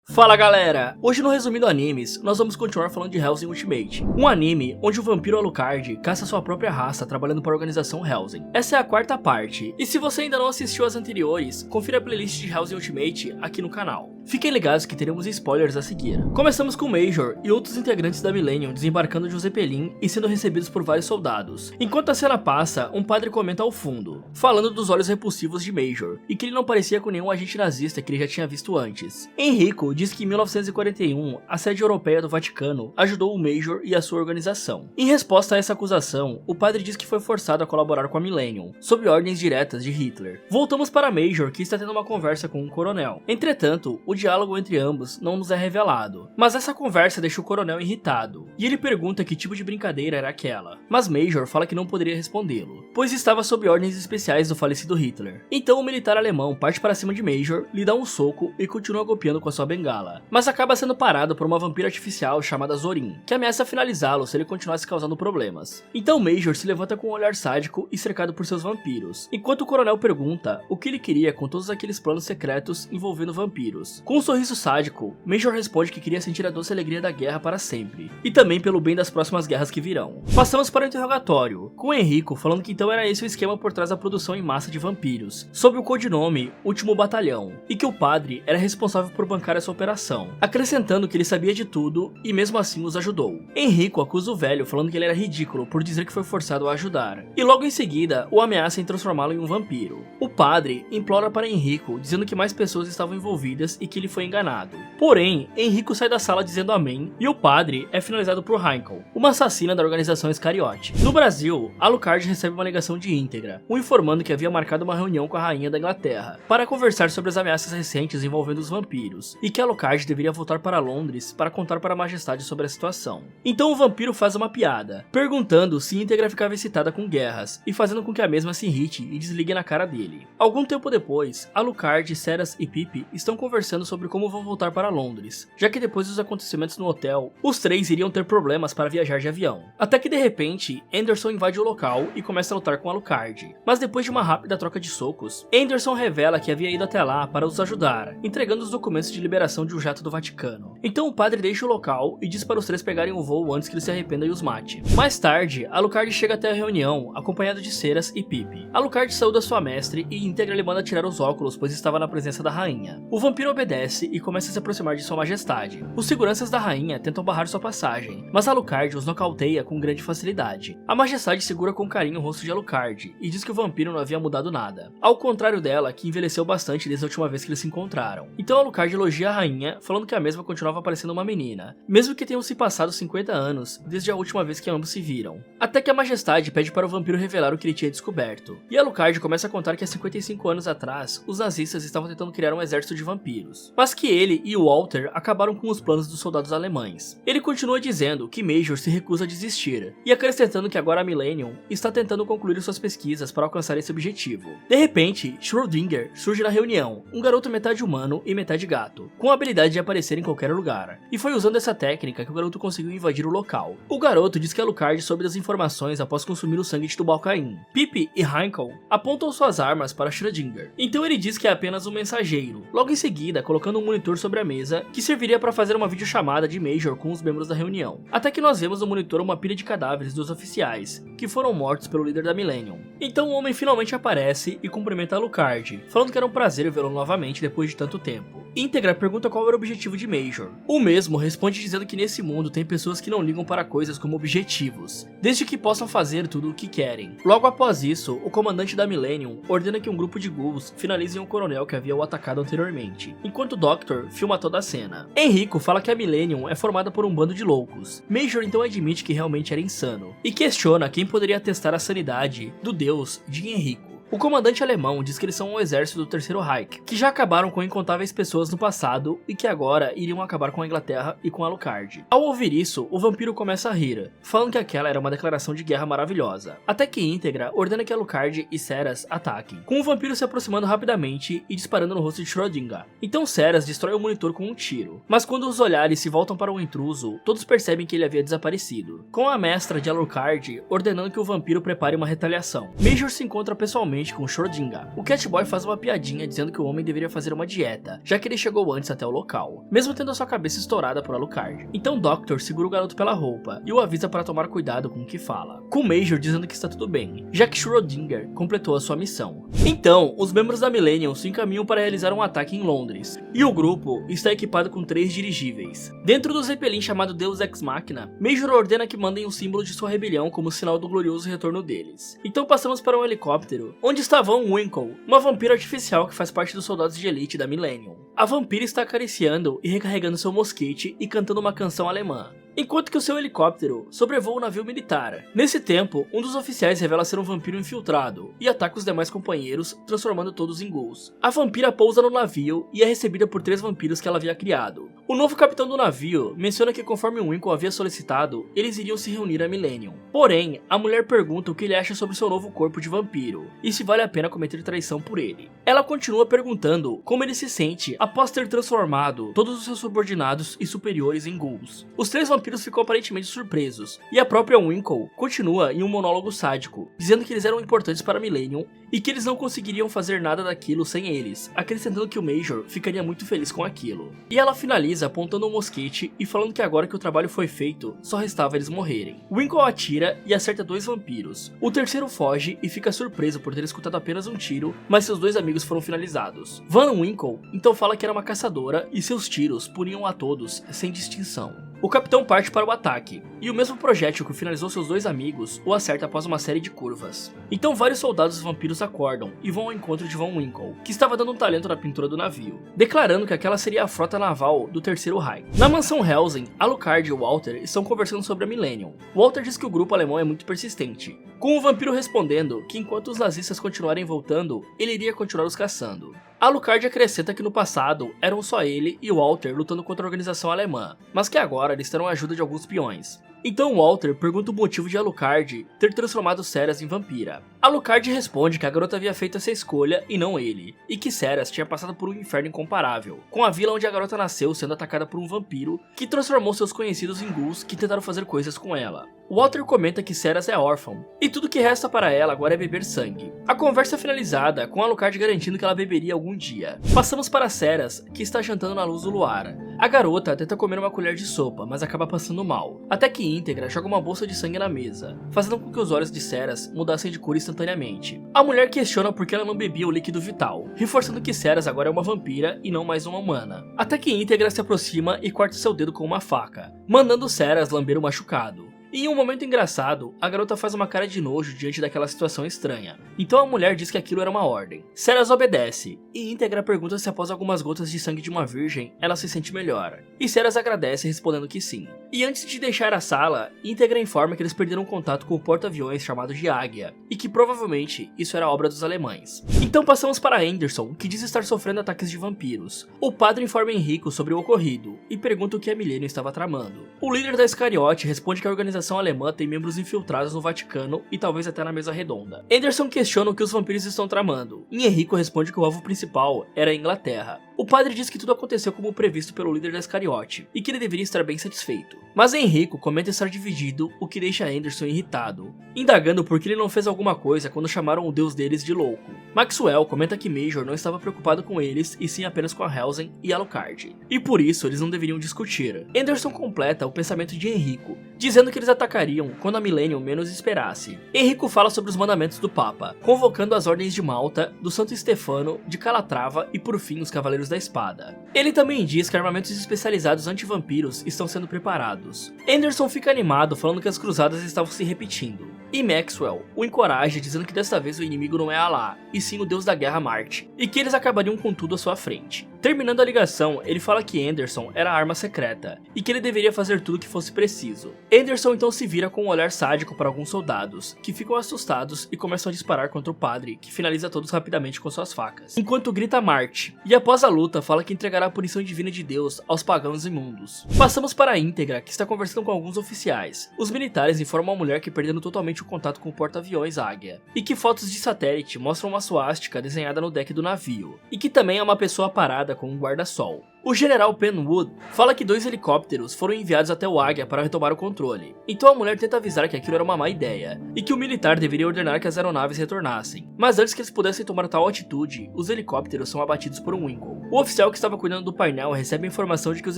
Fala galera! Hoje no Resumindo Animes, nós vamos continuar falando de Hellsing Ultimate, um anime onde o vampiro Alucard caça sua própria raça trabalhando para a organização Hellsing. Essa é a quarta parte, e se você ainda não assistiu as anteriores, confira a playlist de Hellsing Ultimate aqui no canal. Fiquem ligados que teremos spoilers a seguir. Começamos com Major e outros integrantes da Millennium desembarcando de um Zeppelin e sendo recebidos por vários soldados. Enquanto a cena passa, um padre comenta ao fundo, falando dos olhos repulsivos de Major, e que ele não parecia com nenhum agente nazista que ele já tinha visto antes. Enrico diz que em 1941, a sede europeia do Vaticano ajudou o Major e a sua organização. Em resposta a essa acusação, o padre diz que foi forçado a colaborar com a Millennium, sob ordens diretas de Hitler. Voltamos para Major, que está tendo uma conversa com um coronel. Entretanto, o diálogo entre ambos não nos é revelado, mas essa conversa deixa o coronel irritado, e ele pergunta que tipo de brincadeira era aquela. Mas Major fala que não poderia respondê-lo, pois estava sob ordens especiais do falecido Hitler. Então o militar alemão parte para cima de Major, lhe dá um soco e continua golpeando com a sua bengala, mas acaba sendo parado por uma vampira artificial chamada Zorin, que ameaça finalizá-lo se ele continuasse causando problemas. Então Major se levanta com um olhar sádico e cercado por seus vampiros, enquanto o coronel pergunta o que ele queria com todos aqueles planos secretos envolvendo vampiros. Com um sorriso sádico, Major responde que queria sentir a doce alegria da guerra para sempre, e também pelo bem das próximas guerras que virão. Passamos para o interrogatório, com Enrico falando que então era esse o esquema por trás da produção em massa de vampiros, sob o codinome Último Batalhão, e que o padre era responsável por bancar essa operação, acrescentando que ele sabia de tudo e mesmo assim os ajudou. Enrico acusa o velho falando que ele era ridículo por dizer que foi forçado a ajudar, e logo em seguida o ameaça em transformá-lo em um vampiro. O padre implora para Enrico, dizendo que mais pessoas estavam envolvidas e que ele foi enganado. Porém, Enrico sai da sala dizendo amém, e o padre é finalizado por Heinkel, uma assassina da organização Iscariote. No Brasil, Alucard recebe uma ligação de Íntegra, o informando que havia marcado uma reunião com a rainha da Inglaterra, para conversar sobre as ameaças recentes envolvendo os vampiros, e que Alucard deveria voltar para Londres para contar para a majestade sobre a situação. Então o vampiro faz uma piada, perguntando se Íntegra ficava excitada com guerras, e fazendo com que a mesma se irrite e desligue na cara dele. Algum tempo depois, Alucard, Ceras e Pip estão conversando sobre como vão voltar para Londres, já que depois dos acontecimentos no hotel, os três iriam ter problemas para viajar de avião. Até que de repente, Anderson invade o local e começa a lutar com Alucard. Mas depois de uma rápida troca de socos, Anderson revela que havia ido até lá para os ajudar, entregando os documentos de liberação de um jato do Vaticano. Então o padre deixa o local e diz para os três pegarem o voo antes que ele se arrependa e os mate. Mais tarde, Alucard chega até a reunião, acompanhado de Ceras e Pip. Alucard saúda sua mestre e Íntegra lhe manda tirar os óculos, pois estava na presença da rainha. O vampiro obedece e começa a se aproximar de sua majestade. Os seguranças da rainha tentam barrar sua passagem, mas Alucard os nocauteia com grande facilidade. A majestade segura com carinho o rosto de Alucard e diz que o vampiro não havia mudado nada, ao contrário dela, que envelheceu bastante desde a última vez que eles se encontraram. Então Alucard elogia a rainha, falando que a mesma continuava parecendo uma menina, mesmo que tenham se passado 50 anos desde a última vez que ambos se viram. Até que a majestade pede para o vampiro revelar o que ele tinha descoberto, e Alucard começa a contar que há 55 anos atrás, os nazistas estavam tentando criar um exército de vampiros, mas que ele e o Walter acabaram com os planos dos soldados alemães. Ele continua dizendo que Major se recusa a desistir, e acrescentando que agora a Millennium está tentando concluir suas pesquisas para alcançar esse objetivo. De repente, Schrödinger surge na reunião, um garoto metade humano e metade gato, com a habilidade de aparecer em qualquer lugar, e foi usando essa técnica que o garoto conseguiu invadir o local. O garoto diz que Alucard soube das informações após consumir o sangue de Tubal-Caim. Pip e Heinkel apontam suas armas para Schrödinger, então ele diz que é apenas um mensageiro, logo em seguida colocando um monitor sobre a mesa que serviria para fazer uma videochamada de Major com os membros da reunião. Até que nós vemos no monitor uma pilha de cadáveres dos oficiais, que foram mortos pelo líder da Millennium. Então o homem finalmente aparece e cumprimenta Alucard, falando que era um prazer vê-lo novamente depois de tanto tempo. Íntegra pergunta qual era o objetivo de Major. O mesmo responde dizendo que nesse mundo tem pessoas que não ligam para coisas como objetivos, desde que possam fazer tudo o que querem. Logo após isso, o comandante da Millennium ordena que um grupo de ghouls finalizem o coronel que havia o atacado anteriormente, enquanto o Doctor filma toda a cena. Enrico fala que a Millennium é formada por um bando de loucos. Major então admite que realmente era insano, e questiona quem poderia testar a sanidade do deus de Enrico. O comandante alemão diz que eles são um exército do Terceiro Reich, que já acabaram com incontáveis pessoas no passado e que agora iriam acabar com a Inglaterra e com Alucard. Ao ouvir isso, o vampiro começa a rir, falando que aquela era uma declaração de guerra maravilhosa, até que Íntegra ordena que Alucard e Ceras ataquem, com o vampiro se aproximando rapidamente e disparando no rosto de Schrödinger. Então Ceras destrói o monitor com um tiro, mas quando os olhares se voltam para o intruso, todos percebem que ele havia desaparecido, com a mestra de Alucard ordenando que o vampiro prepare uma retaliação. Major se encontra pessoalmente novamente com Schrödinger. O Catboy faz uma piadinha dizendo que o homem deveria fazer uma dieta, já que ele chegou antes até o local, mesmo tendo a sua cabeça estourada por Alucard. Então Doctor segura o garoto pela roupa e o avisa para tomar cuidado com o que fala, com Major dizendo que está tudo bem, já que Schrödinger completou a sua missão. Então, os membros da Millennium se encaminham para realizar um ataque em Londres, e o grupo está equipado com 3 dirigíveis. Dentro do Zeppelin chamado Deus Ex Machina, Major ordena que mandem um símbolo de sua rebelião como sinal do glorioso retorno deles. Então passamos para um helicóptero, onde está Van Winkle, uma vampira artificial que faz parte dos soldados de elite da Millennium. A vampira está acariciando e recarregando seu mosquete e cantando uma canção alemã, enquanto que o seu helicóptero sobrevoa um navio militar. Nesse tempo, um dos oficiais revela ser um vampiro infiltrado e ataca os demais companheiros, transformando todos em ghouls. A vampira pousa no navio e é recebida por 3 vampiros que ela havia criado. O novo capitão do navio menciona que conforme Winkle havia solicitado, eles iriam se reunir a Millennium. Porém, a mulher pergunta o que ele acha sobre seu novo corpo de vampiro e se vale a pena cometer traição por ele. Ela continua perguntando como ele se sente após ter transformado todos os seus subordinados e superiores em ghouls. Os 3 vampiros ficam aparentemente surpresos, e a própria Winkle continua em um monólogo sádico, dizendo que eles eram importantes para Millennium e que eles não conseguiriam fazer nada daquilo sem eles, acrescentando que o Major ficaria muito feliz com aquilo. E ela finaliza apontando um mosquete e falando que agora que o trabalho foi feito, só restava eles morrerem. Winkle atira e acerta 2 vampiros. O terceiro foge e fica surpreso por ter escutado apenas um tiro, mas seus 2 amigos foram finalizados. Van Winkle então fala que era uma caçadora e seus tiros puniam a todos sem distinção. O capitão parte para o ataque, e o mesmo projétil que finalizou seus 2 amigos o acerta após uma série de curvas. Então vários soldados vampiros acordam e vão ao encontro de Van Winkle, que estava dando um talento na pintura do navio, declarando que aquela seria a frota naval do Terceiro Reich. Na mansão Helsing, Alucard e Walter estão conversando sobre a Millennium. Walter diz que o grupo alemão é muito persistente, com o vampiro respondendo que enquanto os nazistas continuarem voltando, ele iria continuar os caçando. Alucard acrescenta que no passado eram só ele e Walter lutando contra a organização alemã, mas que agora eles terão a ajuda de alguns peões. Então Walter pergunta o motivo de Alucard ter transformado Ceras em vampira. Alucard responde que a garota havia feito essa escolha e não ele, e que Ceras tinha passado por um inferno incomparável, com a vila onde a garota nasceu sendo atacada por um vampiro que transformou seus conhecidos em ghouls que tentaram fazer coisas com ela. Walter comenta que Ceras é órfã, e tudo que resta para ela agora é beber sangue. A conversa é finalizada com Alucard garantindo que ela beberia algum dia. Passamos para Ceras, que está jantando na luz do luar. A garota tenta comer uma colher de sopa, mas acaba passando mal, até que Íntegra joga uma bolsa de sangue na mesa, fazendo com que os olhos de Ceras mudassem de cor instantaneamente. A mulher questiona por que ela não bebia o líquido vital, reforçando que Ceras agora é uma vampira e não mais uma humana. Até que Íntegra se aproxima e corta seu dedo com uma faca, mandando Ceras lamber o machucado. E em um momento engraçado, a garota faz uma cara de nojo diante daquela situação estranha. Então a mulher diz que aquilo era uma ordem. Ceras obedece, e Íntegra pergunta se após algumas gotas de sangue de uma virgem, ela se sente melhor. E Ceras agradece respondendo que sim. E antes de deixar a sala, Íntegra informa que eles perderam contato com o porta-aviões chamado de Águia, e que provavelmente isso era obra dos alemães. Então passamos para Anderson, que diz estar sofrendo ataques de vampiros. O padre informa Enrico sobre o ocorrido, e pergunta o que a Millennium estava tramando. O líder da Iscariote responde que a organização alemã tem membros infiltrados no Vaticano e talvez até na mesa redonda. Anderson questiona o que os vampiros estão tramando, e Enrico responde que o alvo principal era a Inglaterra. O padre diz que tudo aconteceu como previsto pelo líder da Iscariote, e que ele deveria estar bem satisfeito. Mas Enrico comenta estar dividido, o que deixa Anderson irritado, indagando por que ele não fez alguma coisa quando chamaram o deus deles de louco. Maxwell comenta que Major não estava preocupado com eles, e sim apenas com a Helsing e Alucard, e por isso eles não deveriam discutir. Anderson completa o pensamento de Enrico, dizendo que eles atacariam quando a Millennium menos esperasse. Enrico fala sobre os mandamentos do Papa, convocando as ordens de Malta, do Santo Stefano, de Calatrava e por fim os Cavaleiros da Espada. Ele também diz que armamentos especializados anti-vampiros estão sendo preparados. Anderson fica animado falando que as cruzadas estavam se repetindo. E Maxwell o encoraja dizendo que desta vez o inimigo não é Alá, e sim o deus da guerra Marte, e que eles acabariam com tudo à sua frente. Terminando a ligação, ele fala que Anderson era a arma secreta, e que ele deveria fazer tudo o que fosse preciso. Anderson então se vira com um olhar sádico para alguns soldados, que ficam assustados e começam a disparar contra o padre, que finaliza todos rapidamente com suas facas, enquanto grita Marte, e após a luta fala que entregará a punição divina de Deus aos pagãos imundos. Passamos para a Íntegra, que está conversando com alguns oficiais. Os militares informam a mulher que perdendo totalmente o contato com o porta-aviões Águia, e que fotos de satélite mostram uma suástica desenhada no deck do navio, e que também é uma pessoa parada com um guarda-sol. O general Penwood fala que 2 helicópteros foram enviados até o Águia para retomar o controle, então a mulher tenta avisar que aquilo era uma má ideia, e que o militar deveria ordenar que as aeronaves retornassem. Mas antes que eles pudessem tomar tal atitude, os helicópteros são abatidos por um Winkle. O oficial que estava cuidando do painel recebe a informação de que os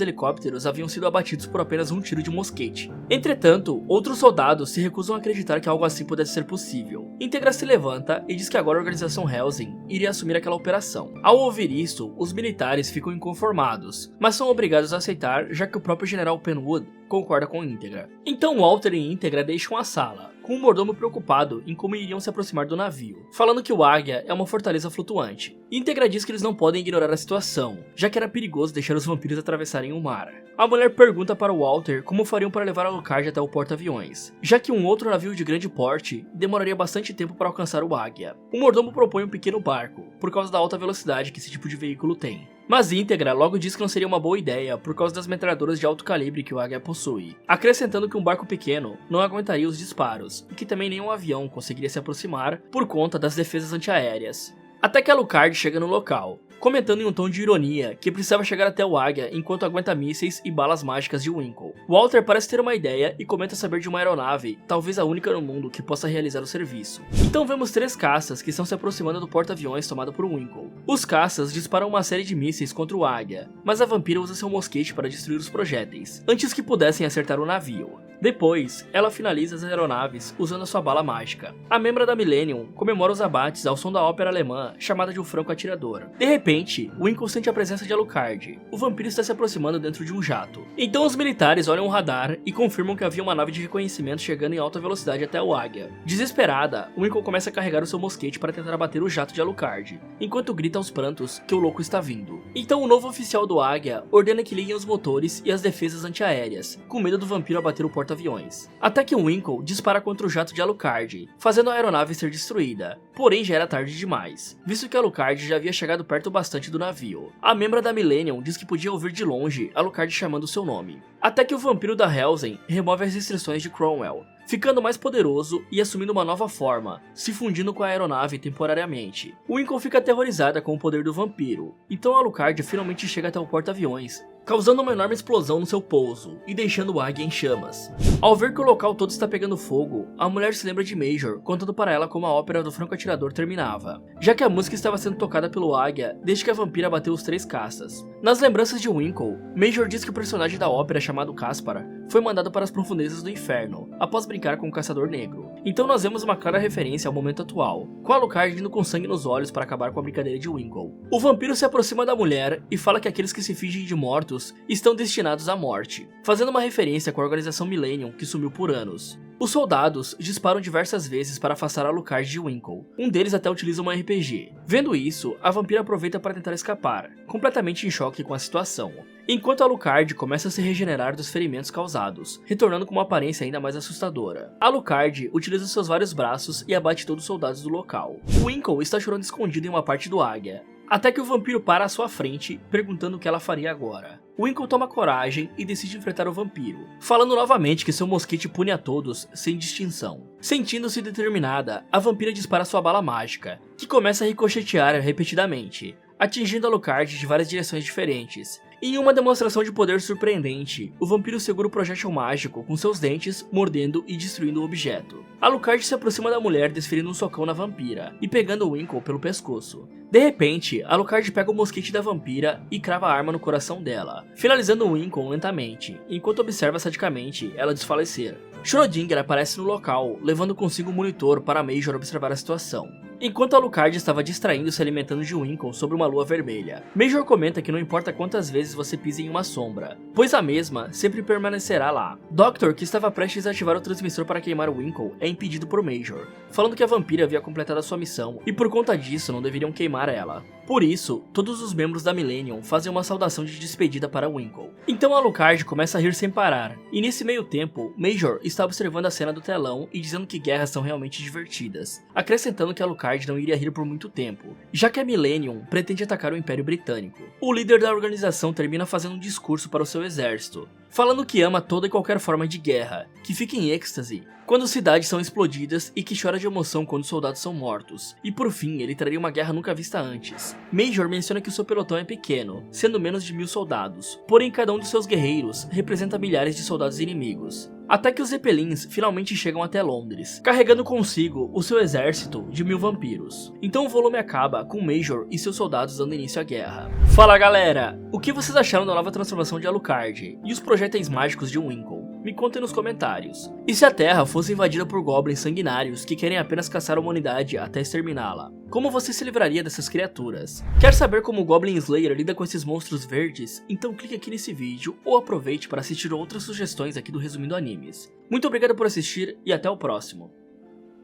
helicópteros haviam sido abatidos por apenas um tiro de mosquete. Entretanto, outros soldados se recusam a acreditar que algo assim pudesse ser possível. Integra se levanta e diz que agora a organização Hellsing iria assumir aquela operação. Ao ouvir isso, os militares ficam inconformados, mas são obrigados a aceitar, já que o próprio general Penwood concorda com Integra. Então Walter e Integra deixam a sala, com o mordomo preocupado em como iriam se aproximar do navio, falando que o Águia é uma fortaleza flutuante. Integra diz que eles não podem ignorar a situação, já que era perigoso deixar os vampiros atravessarem o mar. A mulher pergunta para Walter como fariam para levar Alucard até o porta-aviões, já que um outro navio de grande porte demoraria bastante tempo para alcançar o Águia. O mordomo propõe um pequeno barco, por causa da alta velocidade que esse tipo de veículo tem. Mas Integra logo diz que não seria uma boa ideia por causa das metralhadoras de alto calibre que o Águia possui, acrescentando que um barco pequeno não aguentaria os disparos, e que também nenhum avião conseguiria se aproximar por conta das defesas antiaéreas. Até que Alucard chega no local, comentando em um tom de ironia que precisava chegar até o Águia enquanto aguenta mísseis e balas mágicas de Winkle. Walter parece ter uma ideia e comenta saber de uma aeronave, talvez a única no mundo que possa realizar o serviço. Então vemos 3 caças que estão se aproximando do porta-aviões tomado por Winkle. Os caças disparam uma série de mísseis contra o Águia, mas a vampira usa seu mosquete para destruir os projéteis, antes que pudessem acertar o navio. Depois, ela finaliza as aeronaves usando a sua bala mágica. A membra da Millennium comemora os abates ao som da ópera alemã chamada de O Franco Atirador. De repente, Winkle sente a presença de Alucard. O vampiro está se aproximando dentro de um jato. Então os militares olham o radar e confirmam que havia uma nave de reconhecimento chegando em alta velocidade até o Águia. Desesperada, Winkle começa a carregar o seu mosquete para tentar abater o jato de Alucard, enquanto grita aos prantos que o louco está vindo. Então o novo oficial do Águia ordena que liguem os motores e as defesas antiaéreas, com medo do vampiro abater o porta-aviões. Até que Winkle dispara contra o jato de Alucard, fazendo a aeronave ser destruída. Porém já era tarde demais, visto que Alucard já havia chegado perto bastante do navio. A membra da Millennium diz que podia ouvir de longe Alucard chamando seu nome. Até que o vampiro da Hellsing remove as restrições de Cromwell, ficando mais poderoso e assumindo uma nova forma, se fundindo com a aeronave temporariamente. Winkle fica aterrorizada com o poder do vampiro, então Alucard finalmente chega até o porta-aviões, causando uma enorme explosão no seu pouso e deixando o Águia em chamas. Ao ver que o local todo está pegando fogo, a mulher se lembra de Major, contando para ela como a ópera do Franco Atirador terminava, já que a música estava sendo tocada pelo Águia desde que a vampira abateu os 3 caças. Nas lembranças de Winkle, Major diz que o personagem da ópera chamado Caspar foi mandado para as profundezas do inferno, após brincar com o Caçador Negro. Então nós vemos uma clara referência ao momento atual, com Alucard indo com sangue nos olhos para acabar com a brincadeira de Winkle. O vampiro se aproxima da mulher e fala que aqueles que se fingem de mortos estão destinados à morte, fazendo uma referência com a organização Millennium que sumiu por anos. Os soldados disparam diversas vezes para afastar Alucard de Winkle, um deles até utiliza uma RPG. Vendo isso, a vampira aproveita para tentar escapar, completamente em choque com a situação, enquanto Alucard começa a se regenerar dos ferimentos causados, retornando com uma aparência ainda mais assustadora. Alucard utiliza seus vários braços e abate todos os soldados do local. Winkle está chorando escondido em uma parte do Águia, até que o vampiro para à sua frente, perguntando o que ela faria agora. Winkle toma coragem e decide enfrentar o vampiro, falando novamente que seu mosquete pune a todos, sem distinção. Sentindo-se determinada, a vampira dispara sua bala mágica, que começa a ricochetear repetidamente, atingindo Alucard de várias direções diferentes. Em uma demonstração de poder surpreendente, o vampiro segura o projétil mágico com seus dentes, mordendo e destruindo o objeto. Alucard se aproxima da mulher desferindo um socão na vampira e pegando Winkle pelo pescoço. De repente, Alucard pega o mosquete da vampira e crava a arma no coração dela, finalizando Winkle lentamente, enquanto observa sadicamente ela desfalecer. Schrödinger aparece no local, levando consigo um monitor para Major observar a situação, enquanto Alucard estava distraindo e se alimentando de Winkle sobre uma lua vermelha. Major comenta que não importa quantas vezes você pise em uma sombra, pois a mesma sempre permanecerá lá. Doctor, que estava prestes a ativar o transmissor para queimar Winkle, é impedido por Major, falando que a vampira havia completado a sua missão e por conta disso não deveriam queimar ela. Por isso, todos os membros da Millennium fazem uma saudação de despedida para Winkle. Então Alucard começa a rir sem parar, e nesse meio tempo, Major está observando a cena do telão e dizendo que guerras são realmente divertidas, acrescentando que Alucard Alucard não iria rir por muito tempo, já que a Millennium pretende atacar o Império Britânico. O líder da organização termina fazendo um discurso para o seu exército, falando que ama toda e qualquer forma de guerra, que fica em êxtase quando cidades são explodidas e que chora de emoção quando soldados são mortos. E por fim, ele traria uma guerra nunca vista antes. Major menciona que o seu pelotão é pequeno, sendo menos de 1000 soldados, porém cada um dos seus guerreiros representa milhares de soldados inimigos. Até que os Zeppelins finalmente chegam até Londres, carregando consigo o seu exército de 1000 vampiros. Então o volume acaba com Major e seus soldados dando início à guerra. Fala galera, o que vocês acharam da nova transformação de Alucard e os projéteis mágicos de Winkle? Me contem nos comentários. E se a Terra fosse invadida por goblins sanguinários que querem apenas caçar a humanidade até exterminá-la? Como você se livraria dessas criaturas? Quer saber como o Goblin Slayer lida com esses monstros verdes? Então clique aqui nesse vídeo ou aproveite para assistir outras sugestões aqui do Resumindo Animes. Muito obrigado por assistir e até o próximo.